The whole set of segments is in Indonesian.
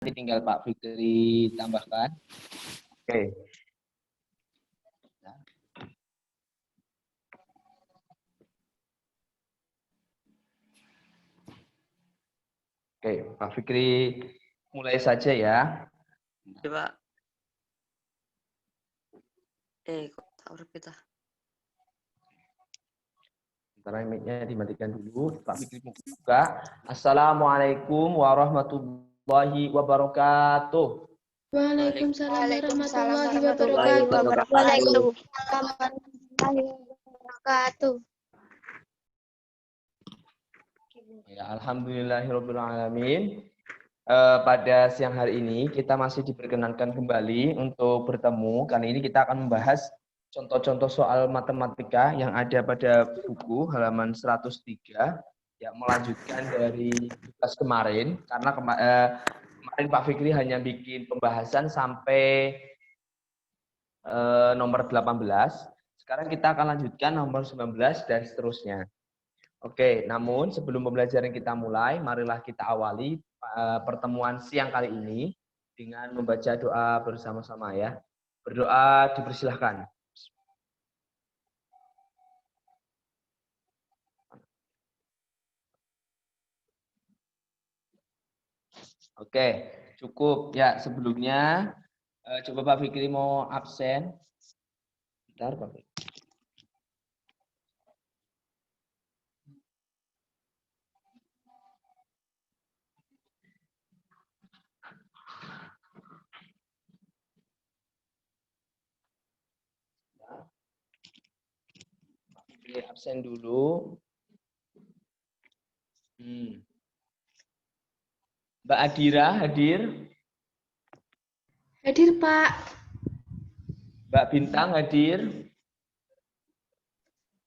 Nanti tinggal Pak Fikri tambahkan. Oke. Oke, Pak Fikri mulai saja ya. Coba. Kok taruh kita. Sementara mic-nya dimatikan dulu. Pak Fikri buka. Assalamualaikum warahmatullahi wabarakatuh. Waalaikumsalam warahmatullahi wabarakatuh. Ya, alhamdulillahirabbil alamin. Pada siang hari ini kita masih diperkenankan kembali untuk bertemu. Kali ini kita akan membahas contoh-contoh soal matematika yang ada pada buku halaman 103 yang melanjutkan dari tugas kemarin karena kemarin Pak Fikri hanya bikin pembahasan sampai nomor 18. Sekarang kita akan lanjutkan nomor 19 dan seterusnya. Oke, namun sebelum pembelajaran kita mulai, marilah kita awali pertemuan siang kali ini dengan membaca doa bersama-sama ya. Berdoa dipersilahkan. Oke, cukup ya sebelumnya. Coba Pak Fikri mau absen. Bentar Pak Fikri. Pak Fikri absen dulu. Mbak Adira hadir? Hadir, Pak. Mbak Bintang hadir?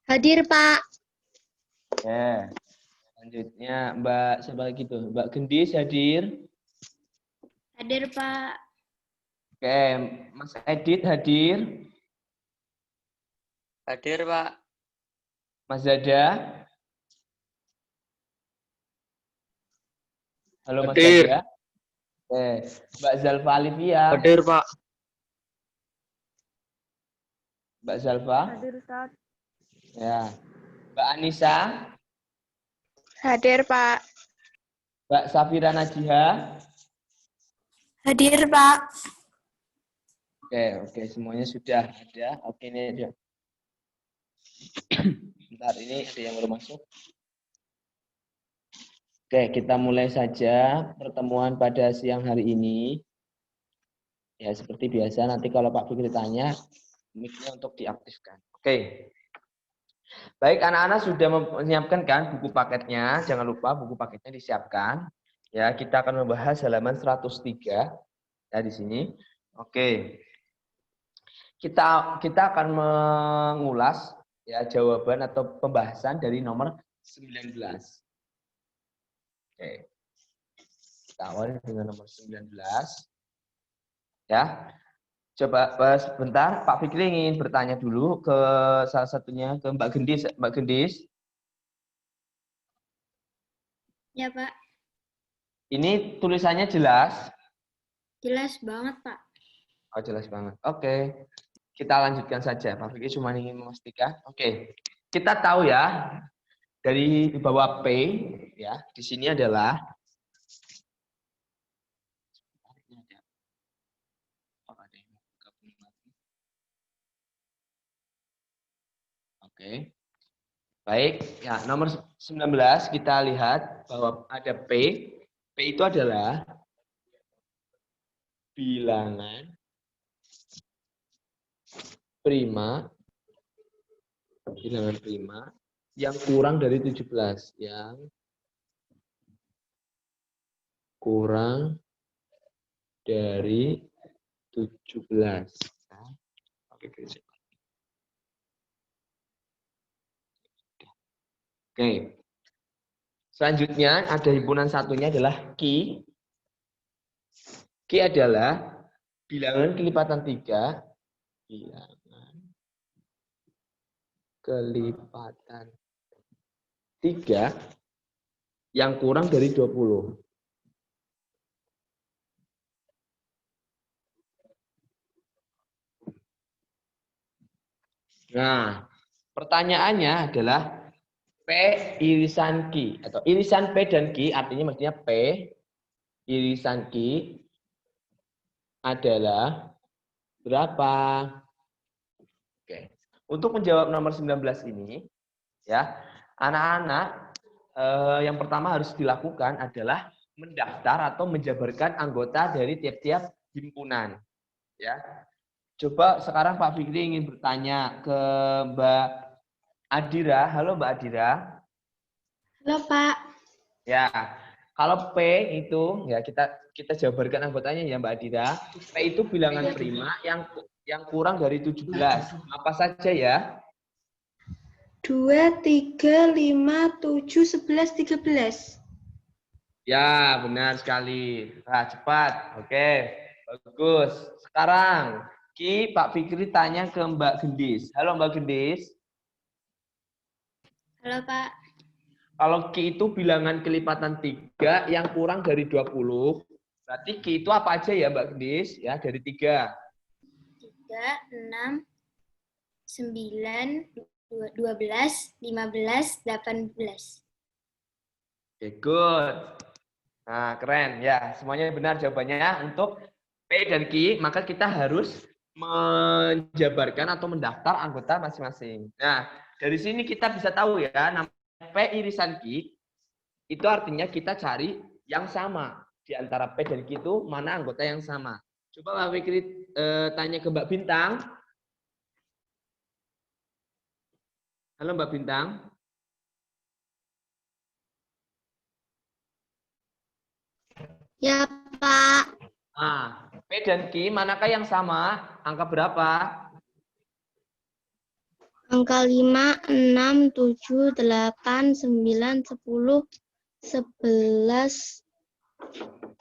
Hadir, Pak. Ya. Selanjutnya Mbak siapa lagi tuh? Mbak Gendis hadir? Hadir, Pak. Oke, Mas Edit hadir? Hadir, Pak. Mas Zada? Halo Mas Hadir. Zada? Oke, Mbak Zalfa Alivia? Hadir, Pak. Mbak Zalfa? Hadir, Ustaz. Ya. Mbak Anissa? Hadir, Pak. Mbak Safira Najiha? Hadir, Pak. Oke, semuanya sudah ada. Oke, ini ada. Bentar, ini ada yang baru masuk. Oke, kita mulai saja pertemuan pada siang hari ini. Ya, seperti biasa, nanti kalau Pak Fikri tanya, mic-nya untuk diaktifkan. Oke. Baik, anak-anak sudah menyiapkan kan buku paketnya. Jangan lupa buku paketnya disiapkan. Ya, kita akan membahas halaman 103 ya di sini. Oke. Kita akan mengulas ya jawaban atau pembahasan dari nomor 19. Oke. Kita awali dengan nomor 19. Ya. Coba sebentar, Pak Fikri ingin bertanya dulu ke salah satunya, ke Mbak Gendis. Mbak Gendis. Ya, Pak. Ini tulisannya jelas? Jelas banget, Pak. Oh, jelas banget. Oke. Kita lanjutkan saja. Pak Fikri cuma ingin memastikan. Oke. Kita tahu ya, dari bawah P, ya, di sini adalah Oke. Baik, ya nomor 19 kita lihat bahwa ada P. P itu adalah bilangan prima yang kurang dari 17, yang kurang dari 17. Oke. Selanjutnya ada himpunan satunya adalah Q. Q adalah bilangan kelipatan 3. Bilangan kelipatan 3 yang kurang dari 20. Nah, pertanyaannya adalah P irisan Q atau irisan P dan Q artinya maksudnya P irisan Q adalah berapa? Oke. Untuk menjawab nomor 19 ini ya, anak-anak yang pertama harus dilakukan adalah mendaftar atau menjabarkan anggota dari tiap-tiap himpunan ya. Coba sekarang Pak Fikri ingin bertanya ke Mbak Adira. Halo Mbak Adira. Halo, Pak. Ya, kalau P itu ya kita jabarkan anggotanya ya Mbak Adira. P itu bilangan prima yang kurang dari 17. Apa saja ya? 2, 3, 5, 7, 11, 13. Ya, benar sekali. Nah, cepat. Oke, bagus. Sekarang Pak Fikri tanya ke Mbak Gendis. Halo Mbak Gendis. Halo, Pak. Kalau Q itu bilangan kelipatan 3 yang kurang dari 20. Berarti Q itu apa aja ya Mbak Gendis? Ya, dari 3. 3, 6, 9, 12, 15, 18. Oke, good. Nah, keren. Ya, semuanya benar jawabannya. Untuk P dan Q, maka kita harus menjabarkan atau mendaftar anggota masing-masing. Nah, dari sini kita bisa tahu ya, namanya P irisan Q, itu artinya kita cari yang sama. Di antara P dan Q itu mana anggota yang sama. Coba Mbak Fikri tanya ke Mbak Bintang. Halo Mbak Bintang. Ya, Pak. Nah, P dan Q manakah yang sama? Angka berapa? Angka 5, 6, 7, 8, 9, 10, 11.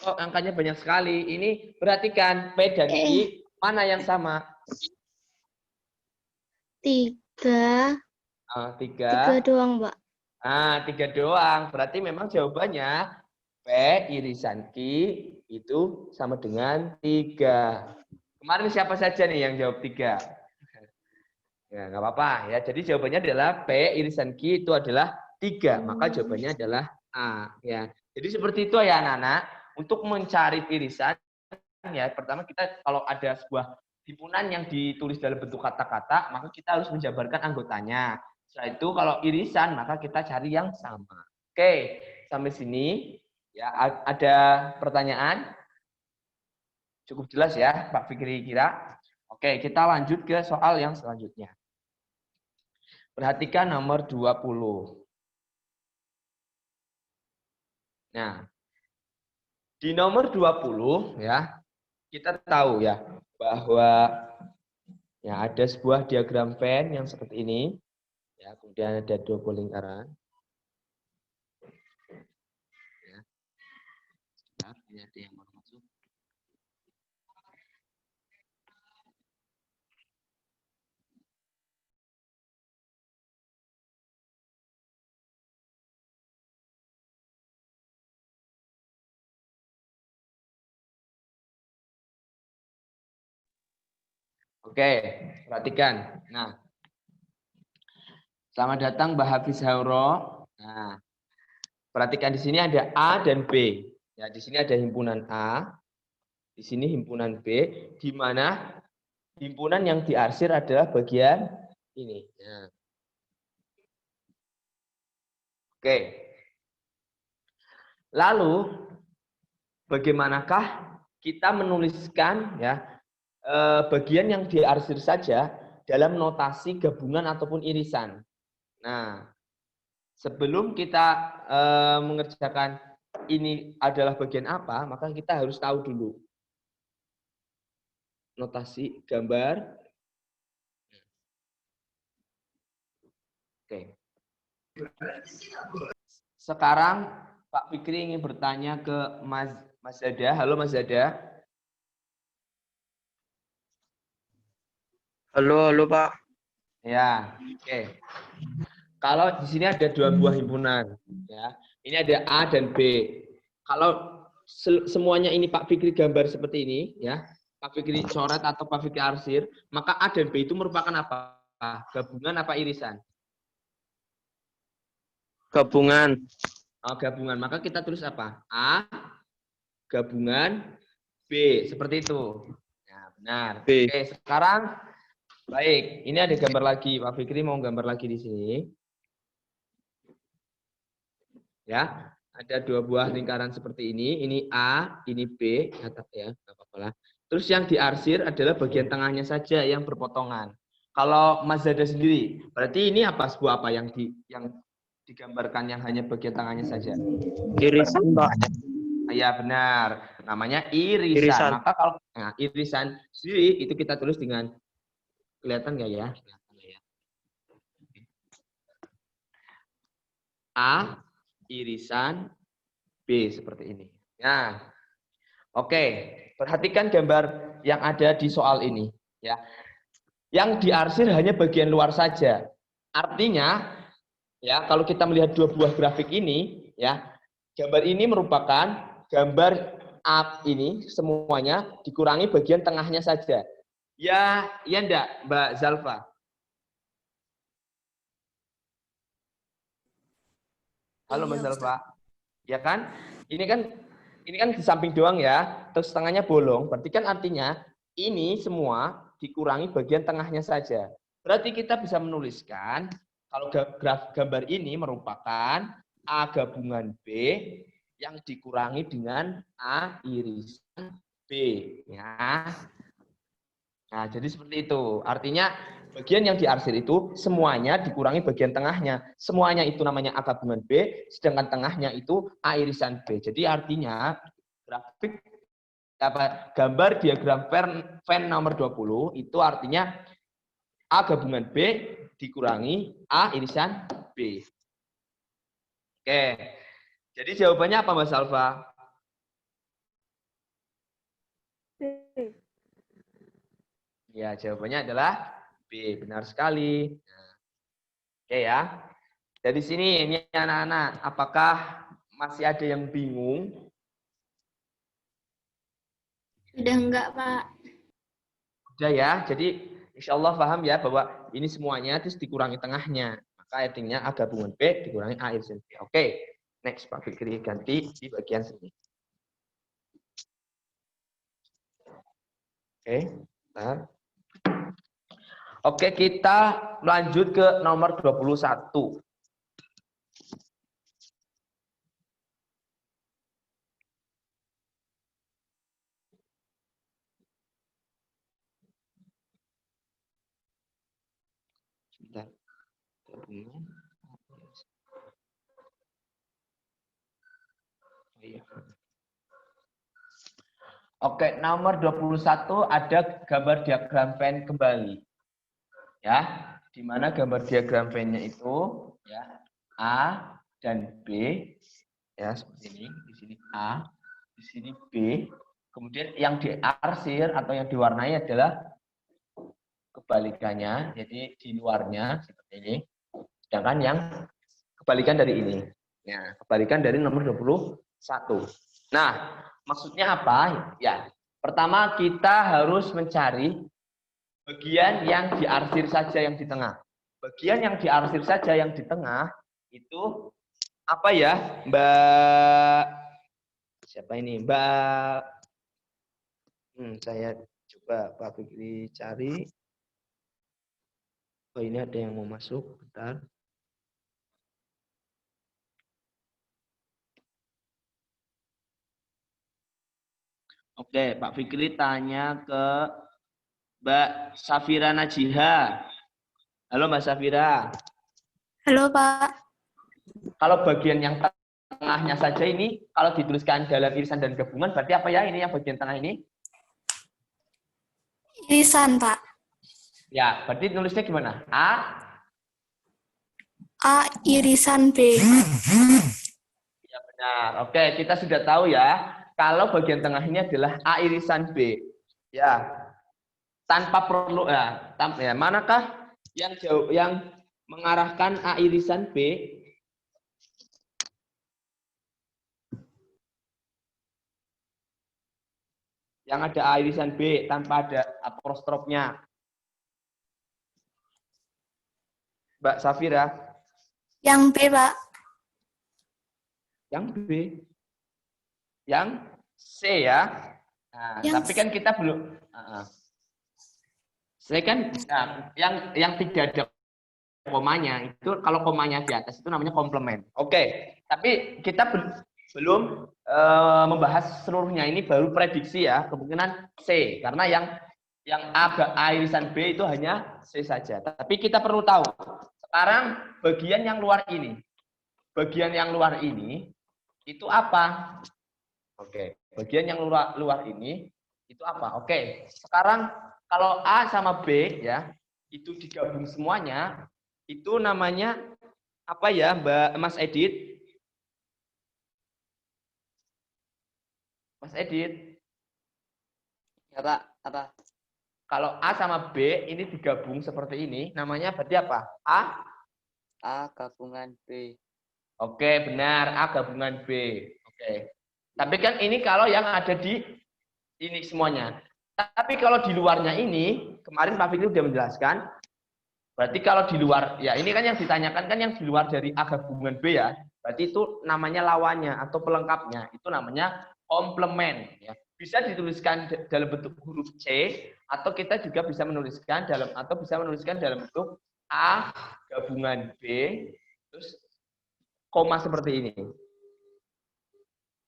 Oh, angkanya banyak sekali. Ini perhatikan P dan Q mana yang sama? 3. 3. 3 doang, Pak. 3 doang. Berarti memang jawabannya P irisan Q itu sama dengan 3. Kemarin siapa saja nih yang jawab 3? Ya, nggak apa-apa ya. Jadi jawabannya adalah P irisan Q itu adalah 3. Maka jawabannya adalah A. Ya. Jadi seperti itu ya anak-anak. Untuk mencari irisan, ya pertama kita kalau ada sebuah himpunan yang ditulis dalam bentuk kata-kata, maka kita harus menjabarkan anggotanya. Setelah itu kalau irisan, maka kita cari yang sama. Oke, sampai sini ya ada pertanyaan? Cukup jelas ya, Pak Fikri kira? Oke, kita lanjut ke soal yang selanjutnya. Perhatikan nomor 20. Nah, di nomor 20 ya, kita tahu ya bahwa ya ada sebuah diagram Venn yang seperti ini. Ya, kemudian ada 2 lingkaran. Ya. Sebentar, ini ada yang mau masuk. Oke, perhatikan. Nah, selamat datang Mbak Hafiz Hauro. Nah, perhatikan di sini ada A dan B. Ya, di sini ada himpunan A, di sini himpunan B, di mana himpunan yang diarsir adalah bagian ini. Nah. Oke. Lalu, bagaimanakah kita menuliskan ya bagian yang diarsir saja dalam notasi gabungan ataupun irisan? Nah, sebelum kita mengerjakan ini adalah bagian apa, maka kita harus tahu dulu notasi gambar. Oke. Sekarang Pak Fikri ingin bertanya ke Mas Zada. Halo Mas Zada. Halo Pak. Ya, oke. Kalau di sini ada 2 buah himpunan, ya. Ini ada A dan B. Kalau semuanya ini Pak Fikri gambar seperti ini, ya. Pak Fikri coret atau Pak Fikri arsir, maka A dan B itu merupakan apa? apa? Gabungan apa irisan? Gabungan. Oh, gabungan. Maka kita tulis apa? A gabungan B. Seperti itu. Nah, benar. B. Oke, sekarang baik. Ini ada gambar lagi. Pak Fikri mau gambar lagi di sini. Ya, ada 2 buah lingkaran seperti ini. Ini A, ini B. Ya, nggak apa-apa lah. Terus yang diarsir adalah bagian tengahnya saja yang berpotongan. Kalau Mas Zada sendiri, berarti ini apa sebuah apa yang digambarkan yang hanya bagian tengahnya saja? Irisan, Pak. Ya benar, namanya irisan. Irisan. Maka kalau irisan sendiri itu kita tulis dengan kelihatan nggak ya? A irisan B seperti ini. Nah, oke. Perhatikan gambar yang ada di soal ini, ya. Yang diarsir hanya bagian luar saja. Artinya, ya, kalau kita melihat 2 buah grafik ini, ya, gambar ini merupakan gambar A ini semuanya dikurangi bagian tengahnya saja. Ya enggak, Mbak Zalfa? Halo Mbak Zalfa. Ya kan? Ini kan di samping doang ya, terus tengahnya bolong. Berarti kan artinya ini semua dikurangi bagian tengahnya saja. Berarti kita bisa menuliskan kalau gambar ini merupakan A gabungan B yang dikurangi dengan A irisan B. Ya. Nah, jadi seperti itu. Artinya bagian yang diarsir itu semuanya dikurangi bagian tengahnya. Semuanya itu namanya A gabungan B, sedangkan tengahnya itu A irisan B. Jadi artinya grafik gambar diagram Venn nomor 20 itu artinya A gabungan B dikurangi A irisan B. Oke. Jadi jawabannya apa Mas Alfa? Ya, jawabannya adalah B. Benar sekali. Nah, oke ya. Dari sini ini anak-anak, apakah masih ada yang bingung? Sudah enggak, Pak. Sudah ya. Jadi insya Allah paham ya bahwa ini semuanya terus dikurangi tengahnya. Maka artinya A gabungan B dikurangi A irisan B. Oke. Next Pak Fikri ganti di bagian sini. Oke. Bentar. Oke, kita lanjut ke nomor 21. Sebentar. Oke, nomor 21 ada gambar diagram Venn kembali. Ya, di mana gambar diagram Venn-nya itu ya A dan B ya seperti ini. Di sini A, di sini B. Kemudian yang diarsir atau yang diwarnai adalah kebalikannya, jadi di luarnya seperti ini. Sedangkan yang kebalikan dari ini. Ya, kebalikan dari nomor 21. Nah, maksudnya apa? Ya, pertama kita harus mencari bagian yang diarsir saja yang di tengah. Bagian yang diarsir saja yang di tengah itu apa ya, Mbak? Siapa ini? Mbak? Saya coba Pak Fikri cari. Oh, ini ada yang mau masuk. Bentar. Oke, Pak Fikri tanya ke Mbak Safira Najiha. Halo Mbak Safira. Halo, Pak. Kalau bagian yang tengahnya saja ini, kalau dituliskan dalam irisan dan gabungan, berarti apa ya ini yang bagian tengah ini? Irisan, Pak. Ya, berarti nulisnya gimana? A irisan B. Ya benar. Oke, kita sudah tahu ya. Kalau bagian tengah ini adalah A irisan B. Ya, tanpa perlu ya. Manakah yang mengarahkan A irisan B? Yang ada A irisan B tanpa ada apostrofnya. Mbak Safira? Yang B, Pak. Yang B. Yang C ya. Nah, tapi kan kita belum. Saya kan yang tidak ada komanya itu kalau komanya di atas itu namanya komplement. Oke, tapi kita belum membahas seluruhnya, ini baru prediksi ya, kemungkinan C karena yang A irisan B itu hanya C saja. Tapi kita perlu tahu sekarang bagian yang luar ini. Bagian yang luar ini itu apa? Oke, bagian yang luar ini itu apa? Oke, sekarang kalau A sama B ya, itu digabung semuanya, itu namanya apa ya, Mbak Mas Edit? Mas Edit? Ya, Pak. Apa? Kalau A sama B ini digabung seperti ini, namanya berarti apa? A gabungan B. Oke, benar. A gabungan B. Oke. Tapi kan ini kalau yang ada di ini semuanya. Tapi kalau di luarnya ini, kemarin Pak Fikri sudah menjelaskan, berarti kalau di luar, ya ini kan yang ditanyakan kan yang di luar dari A gabungan B ya, berarti itu namanya lawannya atau pelengkapnya, itu namanya komplement. Ya. Bisa dituliskan dalam bentuk huruf C, atau kita juga bisa menuliskan dalam bentuk A gabungan B, terus koma seperti ini.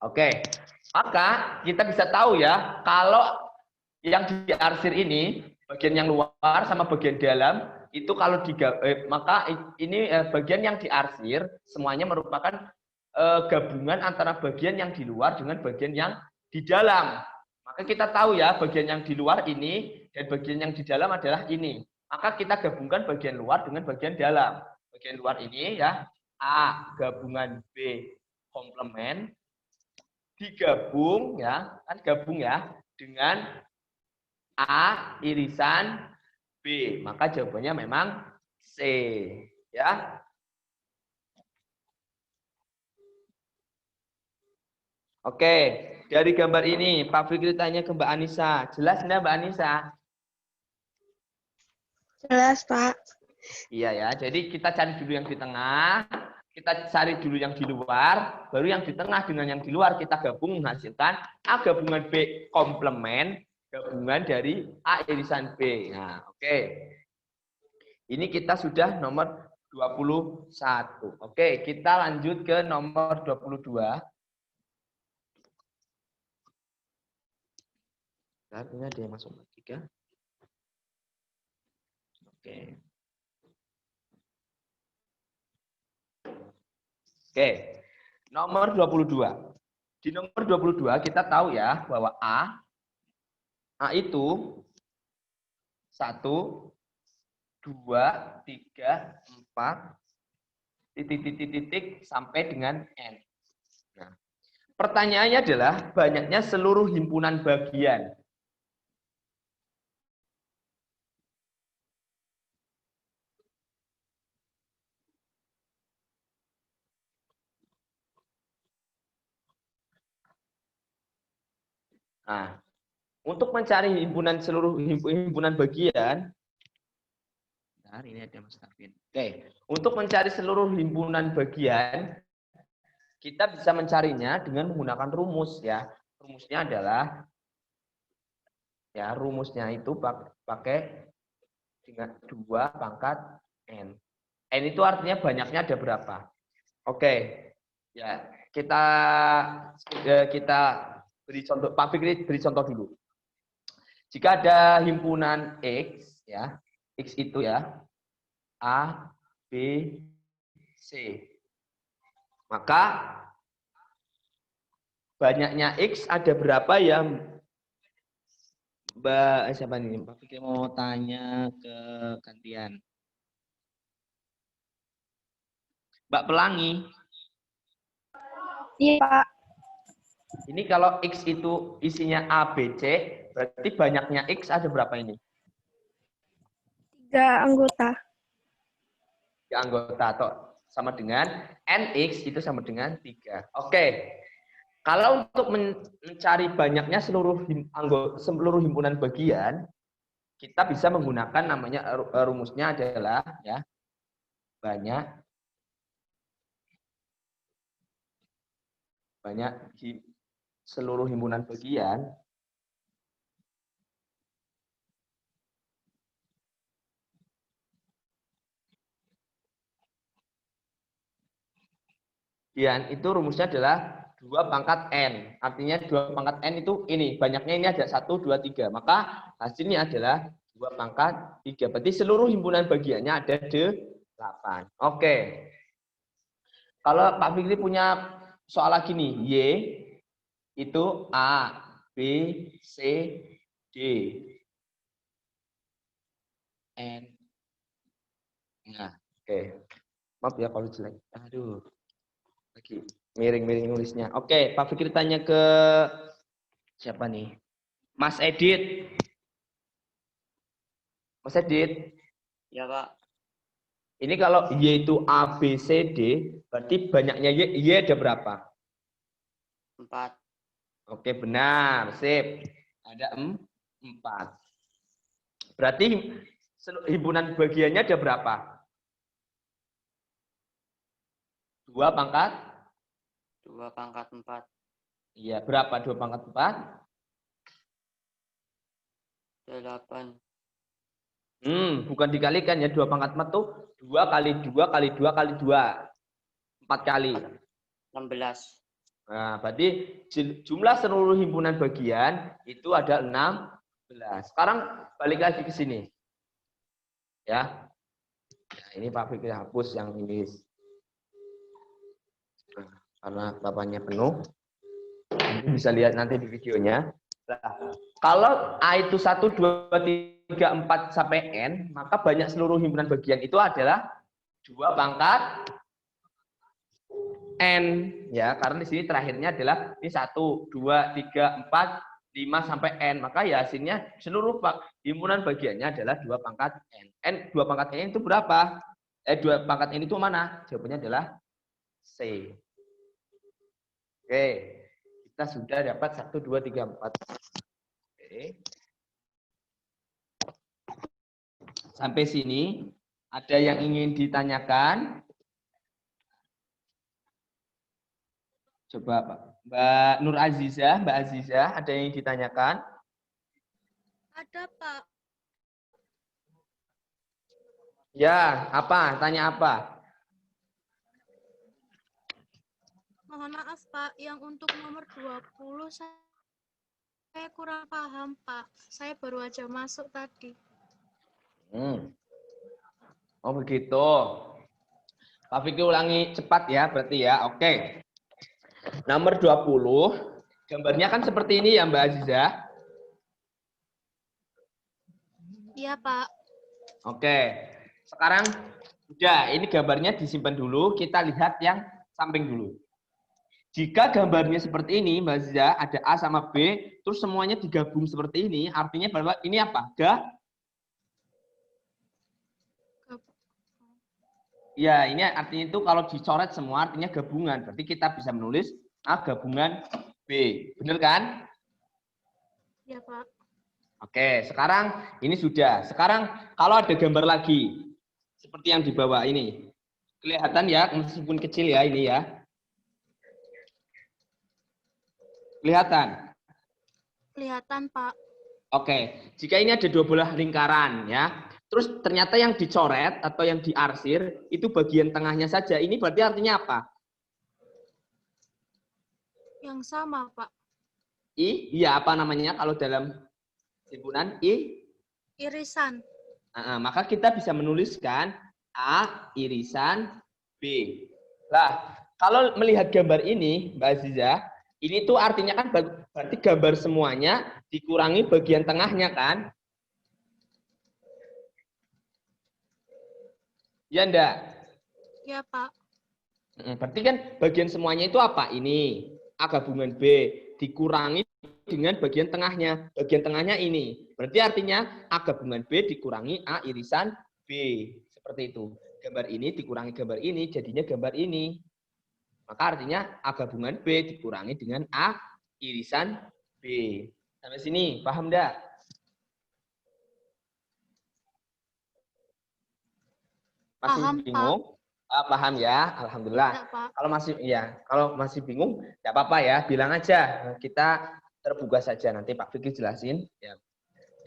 Oke, maka kita bisa tahu ya, kalau yang diarsir ini, bagian yang luar sama bagian dalam, itu kalau maka ini bagian yang diarsir, semuanya merupakan gabungan antara bagian yang di luar dengan bagian yang di dalam. Maka kita tahu ya, bagian yang di luar ini dan bagian yang di dalam adalah ini. Maka kita gabungkan bagian luar dengan bagian dalam. Bagian luar ini ya, A gabungan B komplement, digabung ya, kan gabung ya, dengan A irisan B. Maka jawabannya memang C. Ya. Oke, dari gambar ini Pak Fikri tanya ke Mbak Anissa. Jelas enggak Mbak Anissa? Jelas, Pak. Iya ya, jadi kita cari dulu yang di tengah, kita cari dulu yang di luar, baru yang di tengah dengan yang di luar kita gabung menghasilkan A gabungan B komplement, gabungan dari A irisan B. Nah, oke. Ini kita sudah nomor 21. Oke, kita lanjut ke nomor 22. Ini ada yang masuk 3. Oke. Oke. Nomor 22. Di nomor 22 kita tahu ya bahwa A itu 1, 2, 3, 4, titik sampai dengan N. Nah, pertanyaannya adalah banyaknya seluruh himpunan bagian. Nah, untuk mencari seluruh himpunan bagian, ini ada Mas Tafin. Oke, untuk mencari seluruh himpunan bagian, kita bisa mencarinya dengan menggunakan rumus ya. Rumusnya adalah ya rumusnya itu pakai dengan 2 pangkat N. N itu artinya banyaknya ada berapa? Oke, ya kita beri contoh. Pak Fikri beri contoh dulu. Jika ada himpunan X ya, X itu ya A, B, C. Maka banyaknya X ada berapa ya? Mbak siapa nih? Pak Fikri mau tanya ke gantian. Mbak Pelangi. Iya, Pak. Ini kalau X itu isinya A, B, C, berarti banyaknya X ada berapa ini? 3 anggota. 3 anggota atau sama dengan NX itu sama dengan 3. Oke. Kalau untuk mencari banyaknya seluruh himpunan bagian, kita bisa menggunakan namanya rumusnya adalah ya banyak di seluruh himpunan bagian itu rumusnya adalah 2 pangkat N. Artinya 2 pangkat N itu ini. Banyaknya ini ada 1, 2, 3. Maka hasilnya adalah 2 pangkat 3. Berarti seluruh himpunan bagiannya ada 8. Oke. Kalau Pak Fikri punya soal lagi nih. Y itu A, B, C, D. N. Nah, oke. Maaf ya kalau jelek. Aduh. Lagi miring-miring nulisnya. Oke, Pak Fikri tanya ke siapa nih? Mas Edit. Mas Edit. Ya, Pak. Ini kalau Y itu A, B, C, D, berarti banyaknya Y ada berapa? 4. Oke, benar. Sip. Ada 4. Berarti himpunan bagiannya ada berapa? 2 pangkat? 2 pangkat 4. Iya, berapa 2 pangkat 4? 8. Bukan dikalikan ya, 2 pangkat 4 tuh 2 kali 2 kali 2 kali 2. 4 kali. 16. Nah, berarti jumlah seluruh himpunan bagian itu ada 16. Sekarang balik lagi ke sini. Ya. Nah, ini Pak Fikri hapus yang ini. Nah, karena bapaknya penuh. Bisa lihat nanti di videonya. Nah, kalau A itu 1, 2, 3, 4 sampai N, maka banyak seluruh himpunan bagian itu adalah 2 pangkat N. Ya, karena di sini terakhirnya adalah ini 1, 2, 3, 4, 5 sampai N. Maka ya hasilnya seluruh himpunan bagiannya adalah 2 pangkat N. N 2 pangkat N itu berapa? 2 pangkat N itu mana? Jawabannya adalah C. Oke. Kita sudah dapat 1, 2, 3, 4. Oke. Sampai sini, ada yang ingin ditanyakan? Coba Pak. Mbak Nur Aziza, Mbak Aziza, ada yang ditanyakan? Ada, Pak. Ya, apa? Tanya apa? Mohon maaf, Pak. Yang untuk nomor 20, saya kurang paham, Pak. Saya baru aja masuk tadi. Oh, begitu. Pak Fikri ulangi cepat ya, berarti ya. Oke. Nomor 20, gambarnya kan seperti ini ya, Mbak Aziza? Iya, Pak. Oke. Sekarang udah, ini gambarnya disimpan dulu, kita lihat yang samping dulu. Jika gambarnya seperti ini, Mbak Aziza, ada A sama B, terus semuanya digabung seperti ini, artinya bahwa ini apa? Ya, ini artinya itu kalau dicoret semua artinya gabungan. Berarti kita bisa menulis A gabungan B. Benar kan? Iya, Pak. Oke, sekarang ini sudah. Sekarang kalau ada gambar lagi, seperti yang di bawah ini. Kelihatan ya, meskipun kecil ya ini ya. Kelihatan? Kelihatan, Pak. Oke, jika ini ada 2 bola lingkaran ya. Terus ternyata yang dicoret atau yang diarsir itu bagian tengahnya saja. Ini berarti artinya apa? Yang sama, Pak. Iya apa namanya kalau dalam himpunan Irisan. Maka kita bisa menuliskan A irisan B. Lah, kalau melihat gambar ini, Mbak Aziza, ini tuh artinya kan berarti gambar semuanya dikurangi bagian tengahnya kan? Ya enggak? Ya, Pak. Berarti kan bagian semuanya itu apa? Ini A gabungan B dikurangi dengan bagian tengahnya. Bagian tengahnya ini. Berarti artinya A gabungan B dikurangi A irisan B. Seperti itu. Gambar ini dikurangi gambar ini, jadinya gambar ini. Maka artinya A gabungan B dikurangi dengan A irisan B. Sampai sini, paham enggak? Masih Paham, bingung? Pak. Paham ya? Alhamdulillah. Ya, Pak. Kalau masih bingung, nggak apa-apa ya, bilang aja. Kita terbuka saja, nanti Pak Fikri jelasin ya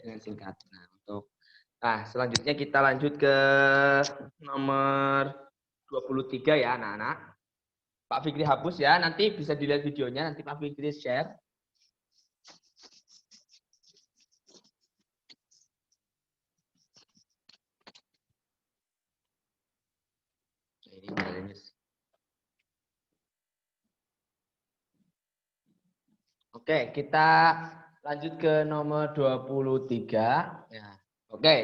dengan singkat. Nah, selanjutnya kita lanjut ke nomor 23 ya, anak-anak. Pak Fikri hapus ya, nanti bisa dilihat videonya, nanti Pak Fikri share. Oke, kita lanjut ke nomor 23 ya. Oke.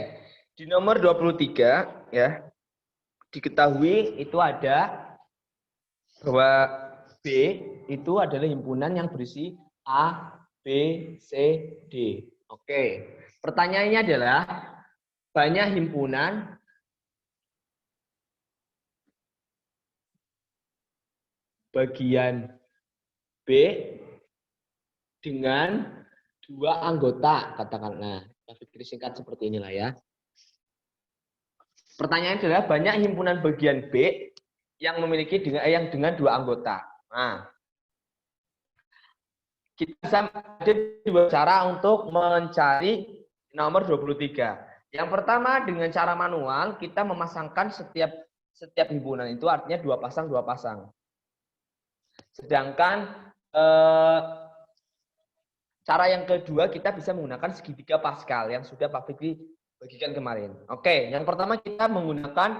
Di nomor 23 ya, diketahui itu ada bahwa B itu adalah himpunan yang berisi A, B, C, D. Oke. Pertanyaannya adalah banyak himpunan bagian B dengan 2 anggota, katakanlah. Fikri singkat seperti inilah ya. Pertanyaannya adalah banyak himpunan bagian B yang memiliki yang dengan 2 anggota. Nah, kita bisa ada 2 cara untuk mencari nomor 23. Yang pertama dengan cara manual, kita memasangkan setiap himpunan itu artinya 2 pasang. Sedangkan cara yang kedua kita bisa menggunakan segitiga Pascal yang sudah Pak Fikri bagikan kemarin. Oke, yang pertama kita menggunakan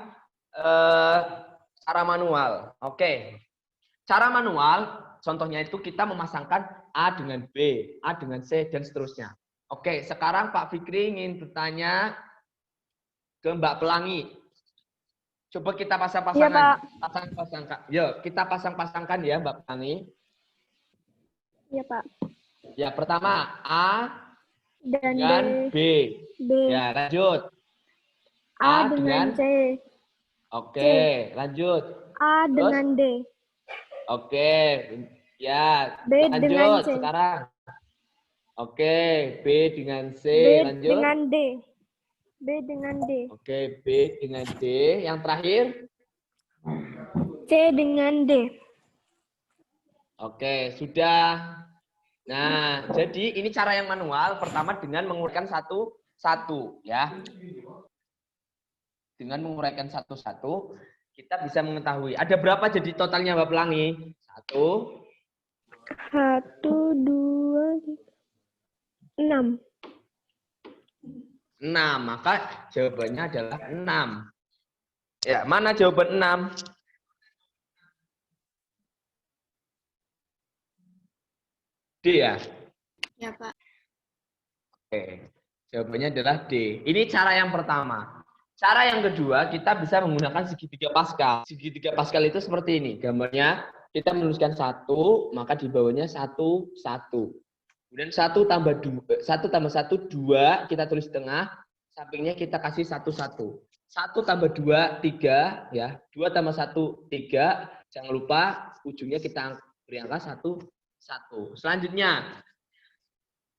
cara manual. Oke, cara manual contohnya itu kita memasangkan A dengan B, A dengan C, dan seterusnya. Oke, sekarang Pak Fikri ingin bertanya ke Mbak Pelangi. Coba kita pasang-pasangan. Pasang-pasangkan. Yuk, kita pasang-pasangkan ya Mbak Pelangi. Iya, Pak. Ya, pertama A Dan dengan B. B. Ya, lanjut. A dengan C. Oke, lanjut. A Terus? dengan D. Oke, ya, B dengan lanjut C. sekarang. Oke, B dengan C, B lanjut. dengan D. B dengan D. Oke, B dengan D. Yang terakhir? C dengan D. Oke, sudah. Nah, jadi ini cara yang manual. Pertama dengan menguraikan satu-satu, ya. Dengan menguraikan satu-satu, kita bisa mengetahui. Ada berapa jadi totalnya Mbak Pelangi? 1, 2, 6. 6. Maka jawabannya adalah 6. Ya, mana jawaban 6? D ya? Ya, Pak. Oke. Jawabannya adalah D. Ini cara yang pertama. Cara yang kedua, kita bisa menggunakan segitiga Pascal. Segitiga Pascal itu seperti ini. Gambarnya, kita menuliskan 1, maka di bawahnya 1, 1. Kemudian 1 tambah 1, 2, kita tulis tengah. Sampingnya kita kasih 1, 1. 1 tambah 2, 3. Ya. 2 tambah 1, 3. Jangan lupa ujungnya kita beri angka 1, 1. Selanjutnya,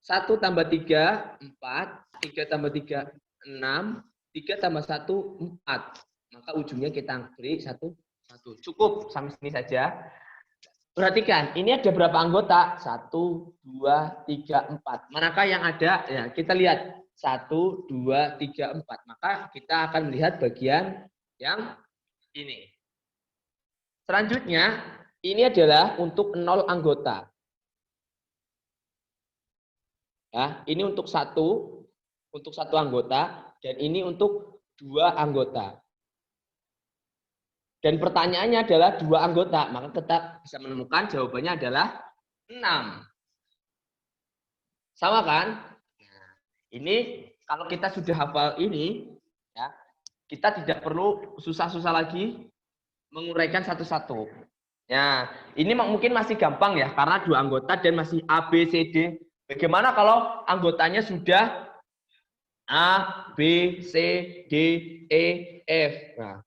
1 tambah 3, 4. 3 tambah 3, 6. 3 tambah 1, 4. Maka ujungnya kita beri 1, 1. Cukup, sampai sini saja. Perhatikan, ini ada berapa anggota? 1, 2, 3, 4. Manakah yang ada? Ya, kita lihat. 1, 2, 3, 4. Maka kita akan melihat bagian yang ini. Selanjutnya, ini adalah untuk 0 anggota. Ya, ini untuk satu anggota, dan ini untuk 2 anggota. Dan pertanyaannya adalah 2 anggota, maka kita bisa menemukan jawabannya adalah 6. Sama kan? Nah, ini kalau kita sudah hafal ini, ya, kita tidak perlu susah-susah lagi menguraikan satu-satu. Ya, ini mungkin masih gampang ya, karena 2 anggota dan masih A, B, C, D. Bagaimana kalau anggotanya sudah A, B, C, D, E, F? Nah,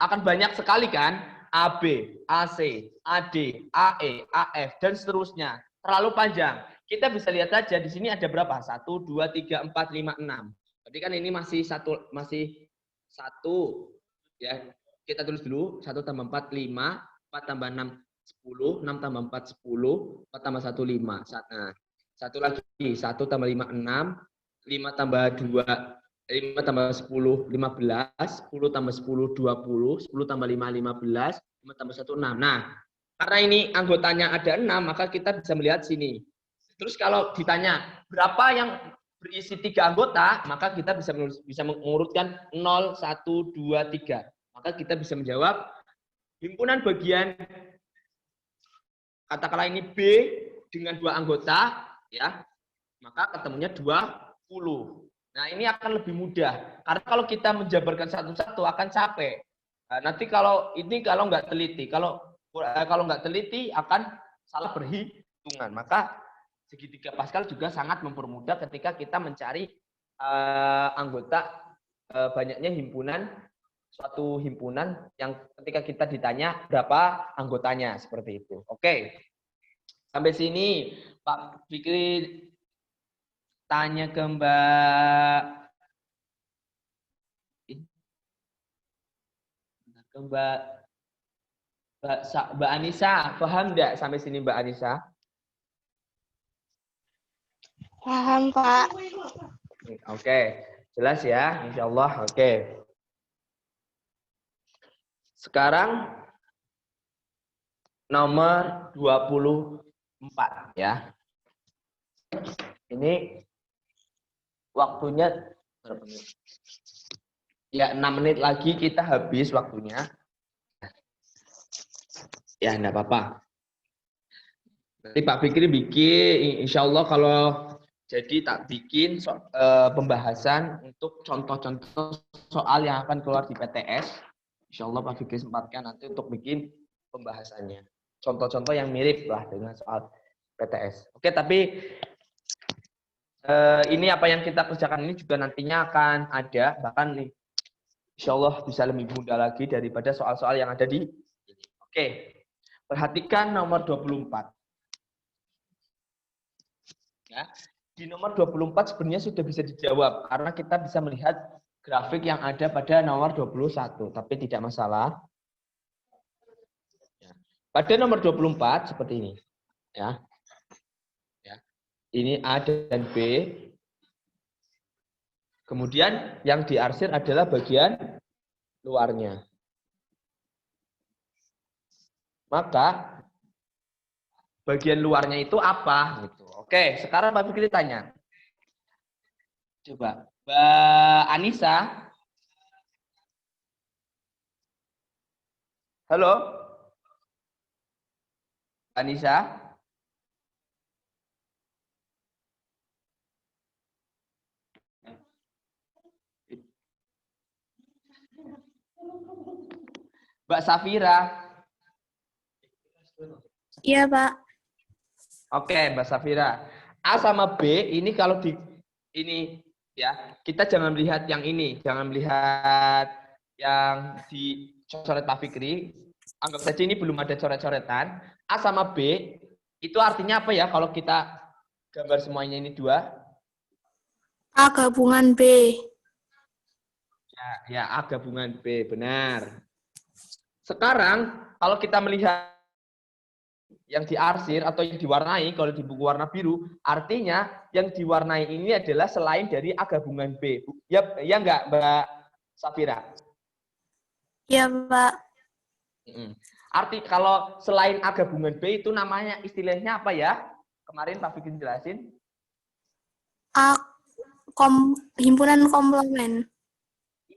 akan banyak sekali kan? AB, AC, AD, AE, AF, dan seterusnya. Terlalu panjang. Kita bisa lihat saja di sini ada berapa? 1, 2, 3, 4, 5, 6. Berarti kan ini masih satu ya. Kita tulis dulu. 1 tambah 4, 5. 4 tambah 6, 10. 6 tambah 4, 10. 4 tambah 1, 5. Nah, satu lagi. 1 tambah 5, 6. 5 tambah 2, 5 tambah 10, 15. 10 tambah 10, 20. 10 tambah 5, 15. 5 tambah 1, 6. Nah, karena ini anggotanya ada 6, maka kita bisa melihat sini. Terus kalau ditanya, berapa yang berisi 3 anggota, maka kita bisa mengurutkan 0, 1, 2, 3. Maka kita bisa menjawab, himpunan bagian, katakanlah ini B dengan 2 anggota, ya, maka ketemunya 20. Nah, ini akan lebih mudah. Karena kalau kita menjabarkan satu-satu akan capek. Nah, nanti kalau nggak teliti, kalau nggak teliti akan salah perhitungan. Maka segitiga Pascal juga sangat mempermudah ketika kita mencari anggota banyaknya himpunan, suatu himpunan yang ketika kita ditanya berapa anggotanya, seperti itu. Oke. Sampai sini Pak Fikri tanya ke Mbak Anissa, paham enggak sampai sini Mbak Anissa? Paham, Pak. Oke, jelas ya, insya Allah. Oke. Sekarang nomor 24 ya. Ini waktunya berapa menit? Ya, 6 menit lagi kita habis waktunya. Ya, enggak apa-apa. Nanti Pak Fikri bikin, insya Allah kalau jadi tak bikin pembahasan untuk contoh-contoh soal yang akan keluar di PTS. Insya Allah Pak Fikri sempatkan nanti untuk bikin pembahasannya. Contoh-contoh yang mirip lah dengan soal PTS. Oke, tapi ini apa yang kita kerjakan ini juga nantinya akan ada, bahkan nih, insya Allah bisa lebih mudah lagi daripada soal-soal yang ada di ini. Oke, perhatikan nomor 24. Ya, di nomor 24 sebenarnya sudah bisa dijawab karena kita bisa melihat grafik yang ada pada nomor 21, tapi tidak masalah. Ya. Pada nomor 24 seperti ini. Ya. Ya. Ini A dan B. Kemudian yang diarsir adalah bagian luarnya. Maka bagian luarnya itu apa? Gitu. Oke, sekarang Pak Fikri tanya. Coba, Mbak Anissa. Halo? Anissa? Mbak Safira? Iya, Pak. Oke, Mbak Safira. A sama B ini kalau di ini ya, kita jangan melihat yang ini, jangan melihat yang dicoret Pak Fikri. Anggap saja ini belum ada coret-coretan. A sama B itu artinya apa ya kalau kita gambar semuanya ini 2? A gabungan B. Ya, A gabungan B, benar. Sekarang kalau kita melihat yang diarsir atau yang diwarnai, kalau di buku warna biru, artinya yang diwarnai ini adalah selain dari A gabungan B. Ya enggak, Mbak Safira? Iya, Pak. Arti kalau selain A gabungan B itu namanya istilahnya apa ya? Kemarin Pak Fikri jelasin. Himpunan komplement.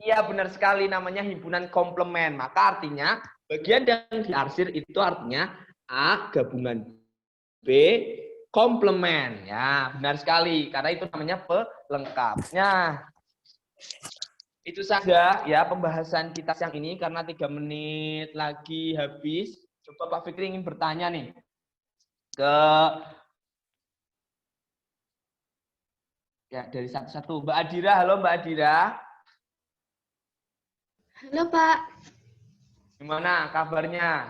Iya, benar sekali, namanya himpunan komplement. Maka artinya bagian yang diarsir itu artinya A gabungan B komplement. Ya, benar sekali. Karena itu namanya pelengkapnya. Itu saja ya pembahasan kita siang ini. Karena 3 menit lagi habis. Coba Pak Fikri ingin bertanya nih. Ya, dari satu-satu. Mbak Adira, halo Mbak Adira. Halo Pak, Gimana kabarnya?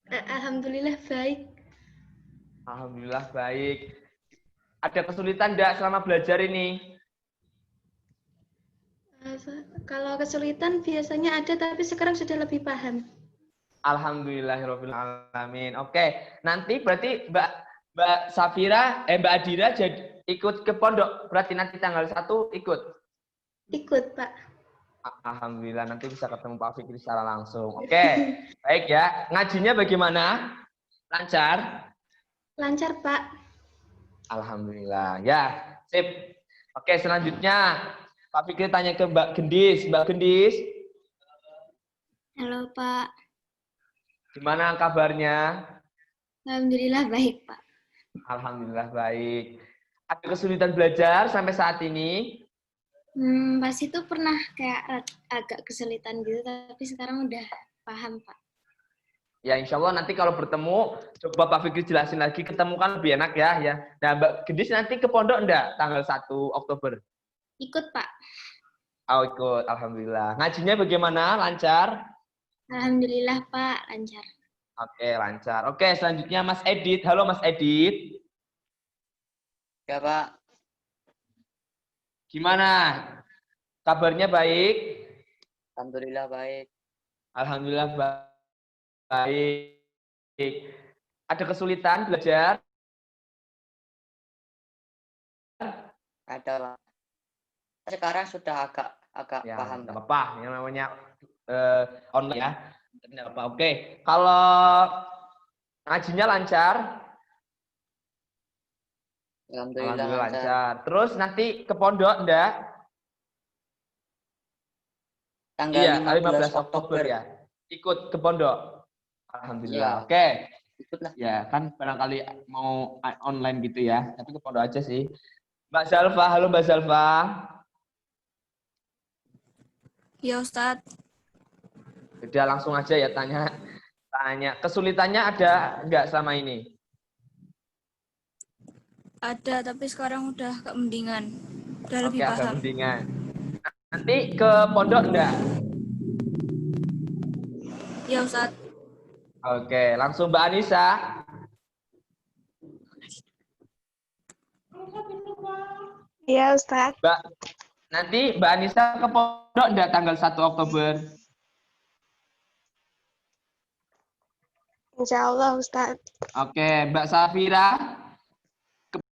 Alhamdulillah baik. Alhamdulillah baik. Ada kesulitan enggak selama belajar ini? Kalau kesulitan biasanya ada, tapi sekarang sudah lebih paham. Alhamdulillahirabbil alamin. Oke, nanti berarti Mbak Safira, Mbak Adira jadi ikut ke pondok. Berarti nanti tanggal 1 ikut. Ikut, Pak. Alhamdulillah nanti bisa ketemu Pak Fikri secara langsung. Oke, baik ya. Ngajinya bagaimana? Lancar? Lancar, Pak. Alhamdulillah. Ya, sip. Oke, selanjutnya Pak Fikri tanya ke Mbak Gendis. Mbak Gendis, Halo Pak, gimana kabarnya? Alhamdulillah baik Pak. Alhamdulillah baik. Ada kesulitan belajar sampai saat ini? Pas itu pernah kayak agak kesulitan gitu, tapi sekarang udah paham Pak. Ya insya Allah nanti kalau bertemu, coba Pak Fikri jelasin lagi, ketemu kan lebih enak ya. Nah Mbak Gendis nanti ke pondok enggak tanggal 1 Oktober? Ikut Pak. Oh ikut, Alhamdulillah. Ngajinya bagaimana? Lancar? Alhamdulillah Pak, lancar. Oke, lancar. Oke, selanjutnya Mas Edit. Halo Mas Edit. Ya, Pak. Gimana? Kabarnya baik? Alhamdulillah baik. Alhamdulillah baik. Ada kesulitan belajar? Ada, Pak. Sekarang sudah agak Ya, paham, nggak Pak. apa-apa. Yang namanya online ya. Nggak apa. Oke. Kalau ngajinya lancar? Alhamdulillah lancar. lancar. Terus nanti ke pondok enggak? Tanggal Iya, 15 15 Oktober ya. Ikut ke pondok. Alhamdulillah. Iya. Oke. Ikutlah. Ya, kan barangkali mau online gitu ya. Tapi ke pondok aja sih. Mbak Zalfa, halo Mbak Zalfa. Ya Ustadz. Udah langsung aja ya tanya. Kesulitannya ada enggak selama ini? Ada, tapi sekarang udah kemendingan. Udah Oke, lebih agak paham. mendingan. Nanti ke pondok enggak? Ya Ustadz. Oke, langsung Mbak Anissa. Iya, Ustadz. Nanti Mbak Anissa ke pondok enggak tanggal 1 Oktober? Insya Allah, Ustadz. Oke, Mbak Safira.